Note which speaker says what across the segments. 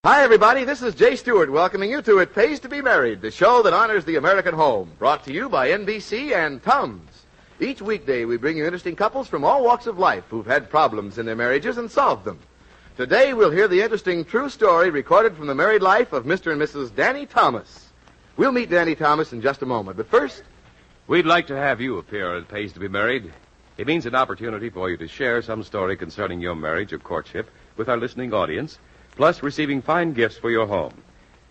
Speaker 1: Hi, everybody. This is Jay Stewart welcoming you to It Pays to Be Married, the show that honors the American home, brought to you by NBC and Tums. Each weekday, we bring you interesting couples from all walks of life who've had problems in their marriages and solved them. Today, we'll hear the interesting true story recorded from the married life of Mr. and Mrs. Danny Thomas. We'll meet Danny Thomas in just a moment, but first...
Speaker 2: We'd like to have you appear on It Pays to Be Married. It means an opportunity for you to share some story concerning your marriage or courtship with our listening audience, plus receiving fine gifts for your home.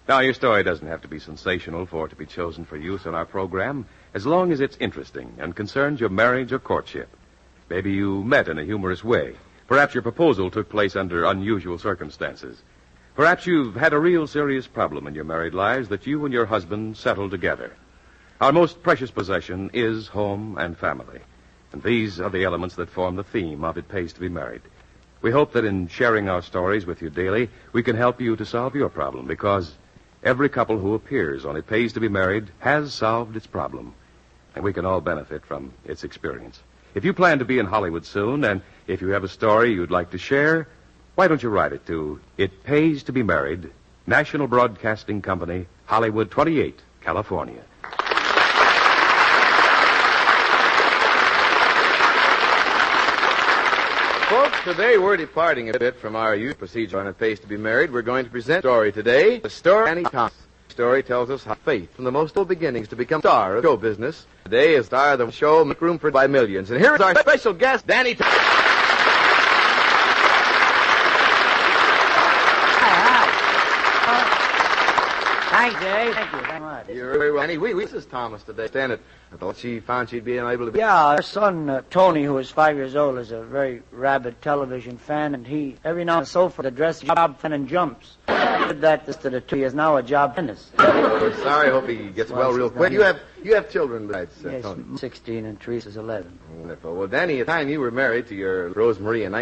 Speaker 2: Now, your story doesn't have to be sensational for it to be chosen for use on our program, as long as it's interesting and concerns your marriage or courtship. Maybe you met in a humorous way. Perhaps your proposal took place under unusual circumstances. Perhaps you've had a real serious problem in your married lives that you and your husband settled together. Our most precious possession is home and family. And these are the elements that form the theme of It Pays to Be Married. We hope that in sharing our stories with you daily, we can help you to solve your problem, because every couple who appears on It Pays to Be Married has solved its problem, and we can all benefit from its experience. If you plan to be in Hollywood soon, and if you have a story you'd like to share, why don't you write it to It Pays to Be Married, National Broadcasting Company, Hollywood 28, California.
Speaker 1: Folks, today we're departing a bit from our usual procedure on It Pays to Be Married. We're going to present a story today, the story of Danny Thomas. The story tells us how faith from the most old beginnings to become a star of show business. Today is star of the show, Make Room for by Millions. And here is our special guest, Danny Thomas.
Speaker 3: Thanks, Dave. Thank you very much.
Speaker 1: You're very well. Danny, this is Thomas today. Stand it. I thought she found she'd be unable to be...
Speaker 3: Yeah, our son, Tony, who is 5 years old, is a very rabid television fan, and he, every now and then, sofa the dress job fan and jumps. Did that this to the 2 years now, a job dentist.
Speaker 1: We're sorry. Hope he gets well real quick. You have children besides
Speaker 3: yes,
Speaker 1: Tony?
Speaker 3: 16 and Teresa's 11.
Speaker 1: Wonderful. Well, Danny, at the time you were married to your Rose Marie in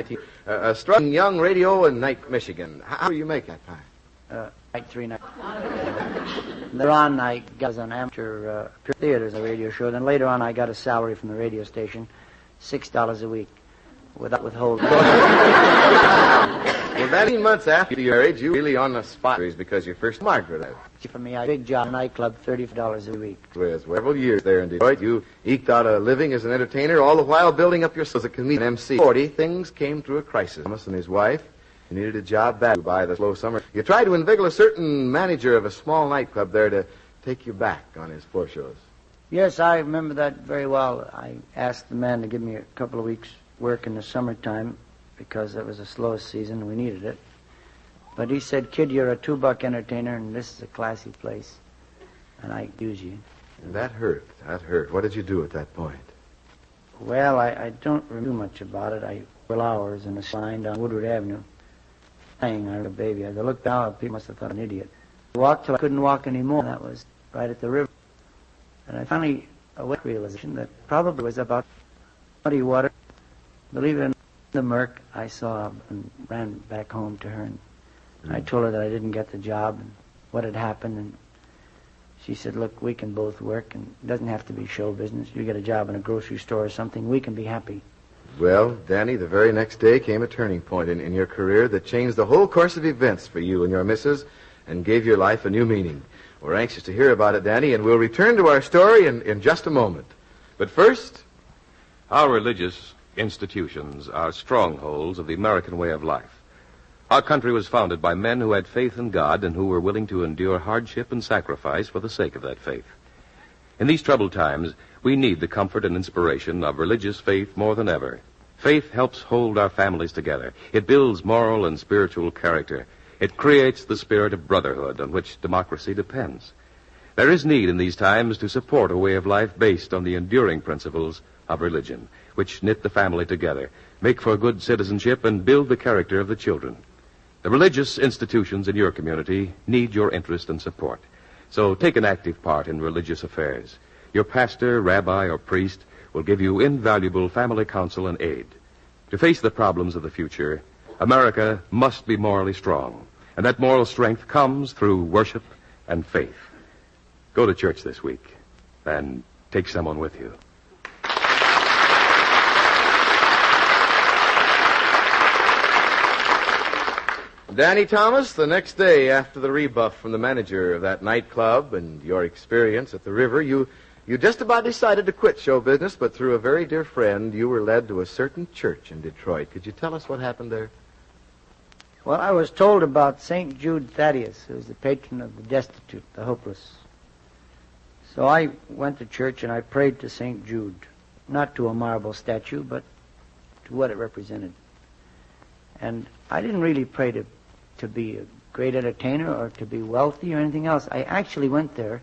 Speaker 1: a struggling young radio in Night, Michigan. How do you make that time?
Speaker 3: Night 3 nights. Later on, I got on amateur theaters, a radio show. Then later on, I got a salary from the radio station, $6 a week, without withholding.
Speaker 1: Well, that 18 months after your marriage, you were really on the spot because your first Margaret.
Speaker 3: For me, I had a big job, nightclub, $30 a week.
Speaker 1: With several years there in Detroit, you eked out a living as an entertainer, all the while building up yourself as a comedian MC. 40, things came to a crisis. Thomas and his wife. He needed a job back by the slow summer. You tried to inveigle a certain manager of a small nightclub there to take you back on his floor shows.
Speaker 3: Yes, I remember that very well. I asked the man to give me a couple of weeks' work in the summertime because it was the slowest season. We needed it. But he said, "Kid, you're a $2 entertainer, and this is a classy place, and I use you."
Speaker 1: And that hurt. That hurt. What did you do at that point?
Speaker 3: Well, I don't remember much about it. I worked hours in a sign down Woodward Avenue. I was a baby. As I looked down, people must have thought I'm an idiot. I walked till I couldn't walk anymore. That was right at the river. And I finally awoke to the realization that probably was about muddy water. Believe it or not, the murk I saw and ran back home to her. And I told her that I didn't get the job and what had happened. And she said, "Look, we can both work, and it doesn't have to be show business. You get a job in a grocery store or something, we can be happy."
Speaker 1: Well, Danny, the very next day came a turning point in your career that changed the whole course of events for you and your missus and gave your life a new meaning. We're anxious to hear about it, Danny, and we'll return to our story in just a moment. But first...
Speaker 2: Our religious institutions are strongholds of the American way of life. Our country was founded by men who had faith in God and who were willing to endure hardship and sacrifice for the sake of that faith. In these troubled times, we need the comfort and inspiration of religious faith more than ever. Faith helps hold our families together. It builds moral and spiritual character. It creates the spirit of brotherhood on which democracy depends. There is need in these times to support a way of life based on the enduring principles of religion, which knit the family together, make for good citizenship, and build the character of the children. The religious institutions in your community need your interest and support. So take an active part in religious affairs. Your pastor, rabbi, or priest will give you invaluable family counsel and aid. To face the problems of the future, America must be morally strong, and that moral strength comes through worship and faith. Go to church this week, and take someone with you.
Speaker 1: Danny Thomas, the next day after the rebuff from the manager of that nightclub and your experience at the river, you just about decided to quit show business, but through a very dear friend, you were led to a certain church in Detroit. Could you tell us what happened there?
Speaker 3: Well, I was told about St. Jude Thaddeus, who's the patron of the destitute, the hopeless. So I went to church and I prayed to St. Jude, not to a marble statue, but to what it represented. And I didn't really pray to be a great entertainer or to be wealthy or anything else. I actually went there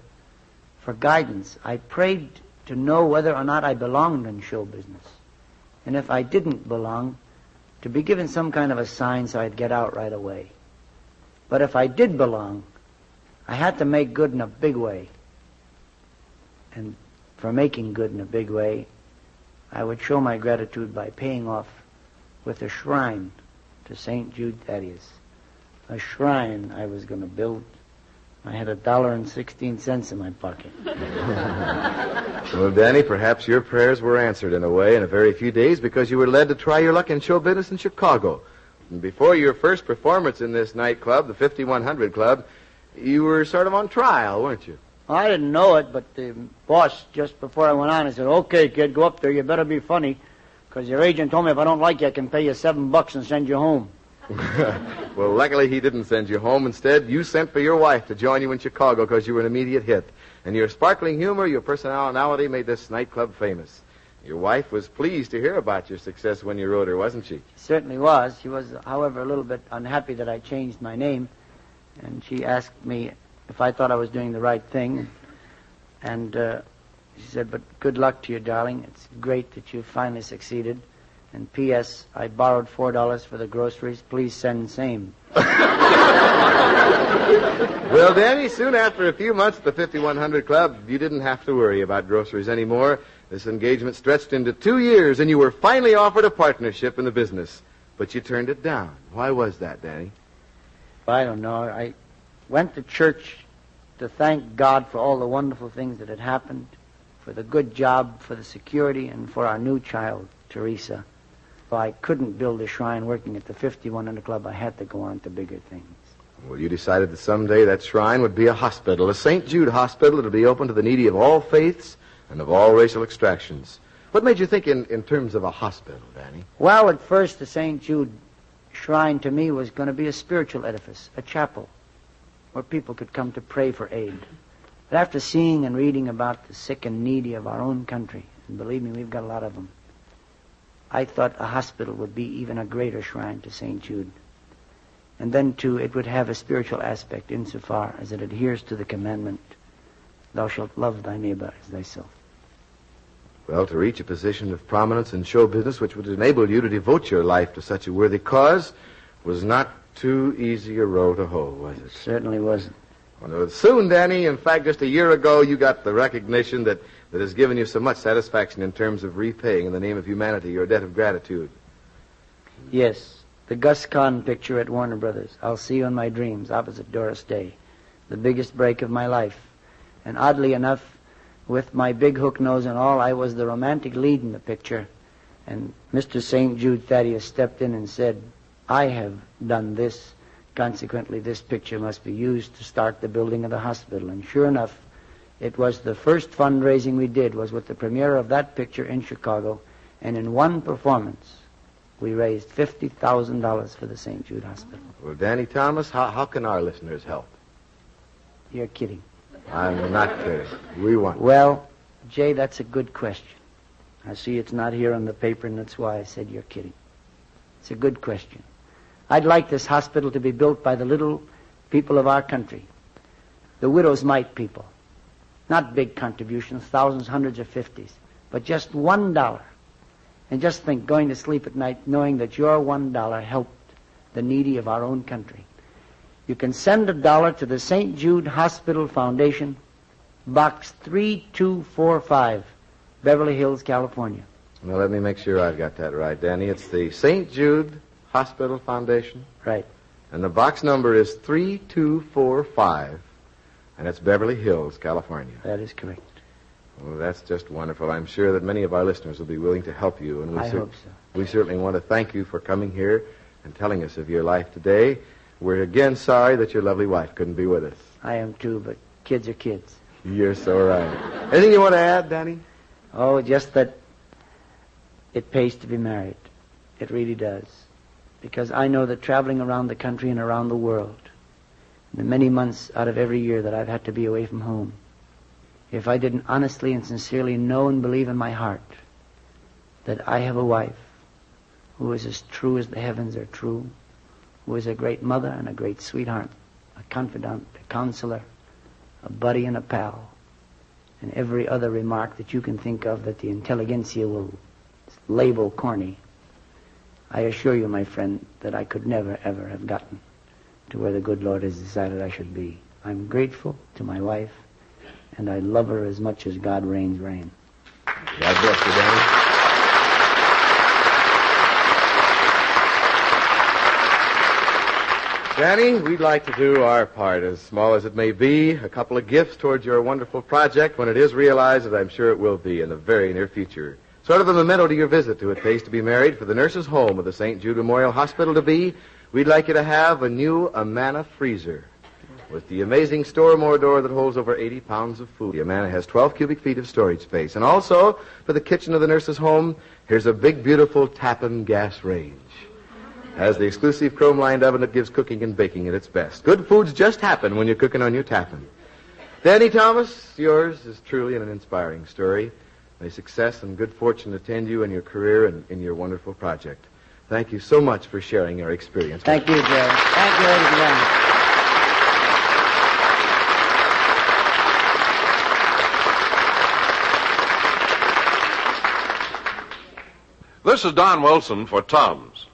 Speaker 3: for guidance. I prayed to know whether or not I belonged in show business. And if I didn't belong, to be given some kind of a sign so I'd get out right away. But if I did belong, I had to make good in a big way. And for making good in a big way, I would show my gratitude by paying off with a shrine to St. Jude Thaddeus. A shrine I was going to build. I had $1.16 in my pocket.
Speaker 1: Well, Danny, perhaps your prayers were answered in a way in a very few days because you were led to try your luck in show business in Chicago. And before your first performance in this nightclub, the 5100 Club, you were sort of on trial, weren't you?
Speaker 3: I didn't know it, but the boss, just before I went on, he said, "Okay, kid, go up there. You better be funny, because your agent told me if I don't like you, I can pay you $7 and send you home."
Speaker 1: Well, luckily he didn't send you home. Instead, you sent for your wife to join you in Chicago because you were an immediate hit. And your sparkling humor, your personality made this nightclub famous. Your wife was pleased to hear about your success when you wrote her, wasn't she?
Speaker 3: She certainly was. She was, however, a little bit unhappy that I changed my name. And she asked me if I thought I was doing the right thing. And she said, "But good luck to you, darling. It's great that you finally succeeded. And P.S., I borrowed $4 for the groceries. Please send same."
Speaker 1: Well, Danny, soon after a few months at the 5100 Club, you didn't have to worry about groceries anymore. This engagement stretched into 2 years, and you were finally offered a partnership in the business. But you turned it down. Why was that, Danny?
Speaker 3: I don't know. I went to church to thank God for all the wonderful things that had happened, for the good job, for the security, and for our new child, Teresa. So I couldn't build a shrine working at the 5100 Club. I had to go on to bigger things.
Speaker 1: Well, you decided that someday that shrine would be a hospital, a St. Jude hospital that would be open to the needy of all faiths and of all racial extractions. What made you think in terms of a hospital, Danny?
Speaker 3: Well, at first, the St. Jude shrine to me was going to be a spiritual edifice, a chapel, where people could come to pray for aid. But after seeing and reading about the sick and needy of our own country, and believe me, we've got a lot of them, I thought a hospital would be even a greater shrine to St. Jude. And then, too, it would have a spiritual aspect insofar as it adheres to the commandment, "Thou shalt love thy neighbor as thyself."
Speaker 1: Well, to reach a position of prominence in show business which would enable you to devote your life to such a worthy cause was not too easy a row to hoe, was it?
Speaker 3: Certainly wasn't.
Speaker 1: Well, soon, Danny, in fact, just a year ago, you got the recognition that has given you so much satisfaction in terms of repaying, in the name of humanity, your debt of gratitude.
Speaker 3: Yes, the Gus Kahn picture at Warner Brothers, "I'll See You in My Dreams," opposite Doris Day. The biggest break of my life. And oddly enough, with my big hook nose and all, I was the romantic lead in the picture. And Mr. St. Jude Thaddeus stepped in and said, "I have done this. Consequently, this picture must be used to start the building of the hospital." And sure enough, it was the first fundraising we did was with the premiere of that picture in Chicago. And in one performance, we raised $50,000 for the St. Jude Hospital.
Speaker 1: Well, Danny Thomas, how can our listeners help?
Speaker 3: You're kidding.
Speaker 1: I'm not kidding. We want.
Speaker 3: Well, Jay, that's a good question. I see it's not here on the paper, and that's why I said you're kidding. It's a good question. I'd like this hospital to be built by the little people of our country, the widow's mite people. Not big contributions, thousands, hundreds, or 50s, but just $1. And just think, going to sleep at night knowing that your $1 helped the needy of our own country. You can send $1 to the St. Jude Hospital Foundation, Box 3245, Beverly Hills, California.
Speaker 1: Now, let me make sure I've got that right, Danny. It's the St. Jude Hospital Foundation.
Speaker 3: Right.
Speaker 1: And the box number is 3245, and it's Beverly Hills, California.
Speaker 3: That is correct.
Speaker 1: Well, that's just wonderful. I'm sure that many of our listeners will be willing to help you. And
Speaker 3: I hope so.
Speaker 1: We certainly want to thank you for coming here and telling us of your life today. We're again sorry that your lovely wife couldn't be with us.
Speaker 3: I am too, but kids are kids.
Speaker 1: You're so right. Anything you want to add, Danny?
Speaker 3: Oh, just that it pays to be married. It really does. Because I know that traveling around the country and around the world, the many months out of every year that I've had to be away from home, if I didn't honestly and sincerely know and believe in my heart that I have a wife who is as true as the heavens are true, who is a great mother and a great sweetheart, a confidant, a counselor, a buddy and a pal, and every other remark that you can think of that the intelligentsia will label corny, I assure you, my friend, that I could never, ever have gotten to where the good Lord has decided I should be. I'm grateful to my wife, and I love her as much as God reigns reign.
Speaker 1: God bless you, Danny. Danny, we'd like to do our part, as small as it may be, a couple of gifts towards your wonderful project when it is realized, as I'm sure it will be in the very near future. Sort of a memento to your visit to It Pays to Be Married for the nurses' home of the St. Jude Memorial Hospital to be, we'd like you to have a new Amana freezer with the amazing store-more door that holds over 80 pounds of food. The Amana has 12 cubic feet of storage space. And also, for the kitchen of the nurses' home, here's a big, beautiful Tappan gas range. Has the exclusive chrome-lined oven that gives cooking and baking at its best. Good foods just happen when you're cooking on your Tappan. Danny Thomas, yours is truly an inspiring story. May success and good fortune attend you in your career and in your wonderful project. Thank you so much for sharing your experience.
Speaker 3: Thank you, Jerry. Thank you, ladies and gentlemen.
Speaker 4: This is Don Wilson for Tums.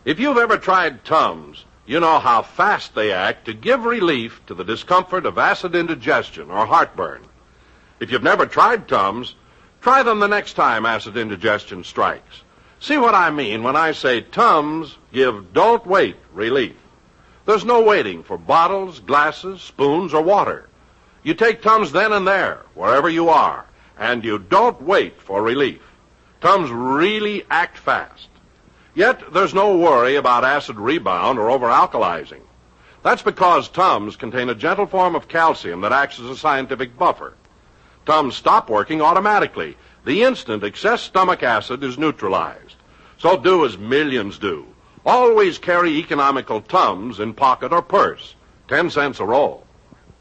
Speaker 4: If you've ever tried Tums, you know how fast they act to give relief to the discomfort of acid indigestion or heartburn. If you've never tried Tums, try them the next time acid indigestion strikes. See what I mean when I say Tums give don't wait relief. There's no waiting for bottles, glasses, spoons, or water. You take Tums then and there, wherever you are, and you don't wait for relief. Tums really act fast. Yet there's no worry about acid rebound or over-alkalizing. That's because Tums contain a gentle form of calcium that acts as a scientific buffer. Tums stop working automatically the instant excess stomach acid is neutralized. So do as millions do. Always carry economical Tums in pocket or purse. 10 cents a roll.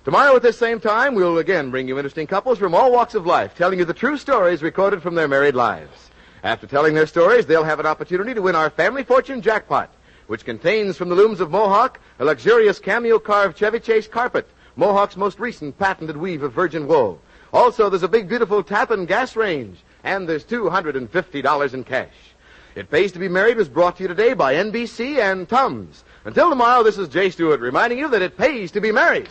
Speaker 1: Tomorrow at this same time, we'll again bring you interesting couples from all walks of life, telling you the true stories recorded from their married lives. After telling their stories, they'll have an opportunity to win our Family Fortune jackpot, which contains from the looms of Mohawk a luxurious cameo-carved Chevy Chase carpet, Mohawk's most recent patented weave of virgin wool. Also, there's a big, beautiful Tappan gas range, and there's $250 in cash. It Pays to Be Married was brought to you today by NBC and Tums. Until tomorrow, this is Jay Stewart reminding you that it pays to be married.